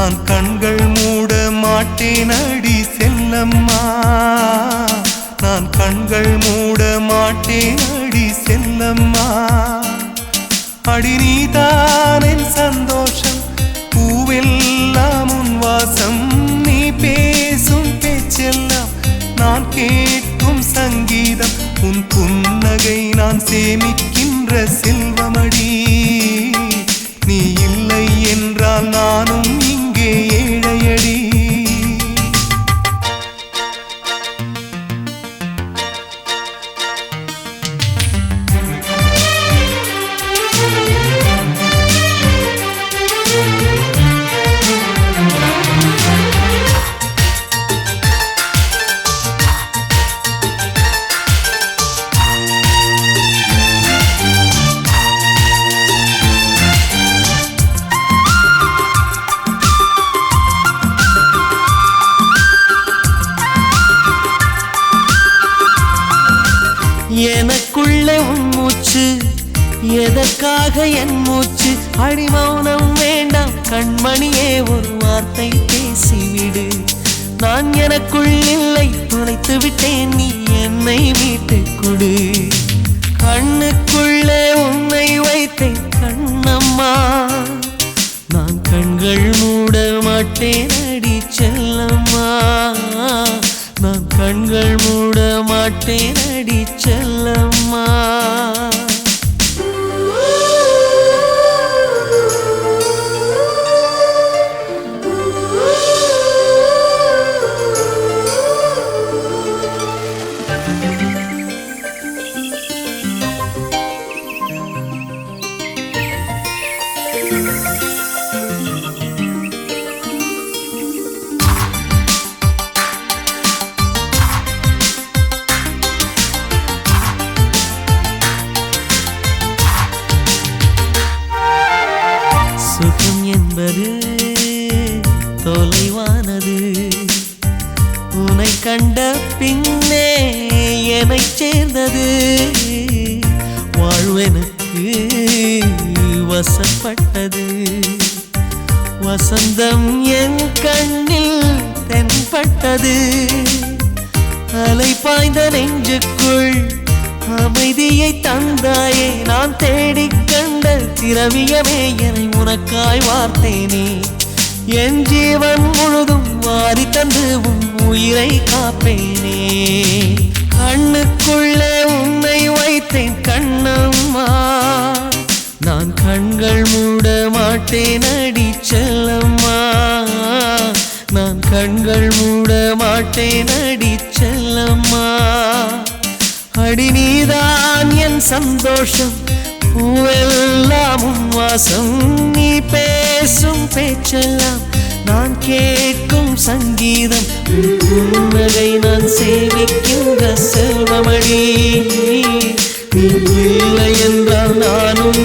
நான் கண்கள் மூட மாட்டேன் அடி செல்லம்மா, நான் கண்கள் மூட மாட்டேன் அடி செல்லம்மா. அடி நீதான் என் சந்தோஷம், பூவெல்லாம் உன் வாசம், நீ பேசும் பேச்செல்லாம் நான் கேட்கும் சங்கீதம், உன் புன்னகை நான் சேமிக்கின்ற செல்வமடி. நீ இல்லை என்றால் நானும் இங்கே ஏழையடி. எனக்குள்ளே உன் மூச்சு, எதற்காக என் மூச்சு? அடி மௌனம் வேண்டாம் கண்மணியே, ஒரு வார்த்தை பேசிவிடு. நான் எனக்குள் இல்லை துளைத்து விட்டேன், நீ என்னை மீட்டுக் கொடு. கண்ணுக்குள்ளே உன்னை வைத்தேன் கண்ணம்மா, நான் கண்கள் மூட மாட்டேன் அடி செல்லம்மா, நான் கண்கள் மூட மாட்டேன் அடி செல்லம்மா. சுகம் என்பது தொலைவானது, உன்னை கண்ட பின்னே என்னை சேர்ந்தது. வாழ்வெனக்கு வசப்பட்டது, வசந்தம் என் கண்ணில் தென்பட்டது. அலை பாய்ந்த நெஞ்சுக்குள் அமைதியை தந்தாயே, நான் தேடிக் கண்ட திரவியமே என்னை உனக்காய் வார்த்தேனே. என் ஜீவன் முழுதும் வாரி தந்து உன் உயிரை காப்பேனே. கண்ணுக்குள்ளே உன்னை வைத்தேன் கண்ணம்மா, நான் கண்கள் மூட மாட்டேன் அடி செல்லம்மா, நான் கண்கள் மூட மாட்டேன் அடி செல்லம்மா. அடி நீதான் என் சந்தோஷம், பூவெல்லாம் உன் வாசம், நீ பேசும் பேச்செல்லாம் நான் கேட்கும் சங்கீதம், புன்னகை நான் சேவிக்கின்ற செல்வமடி. நீ இல்லை என்றால் நானும்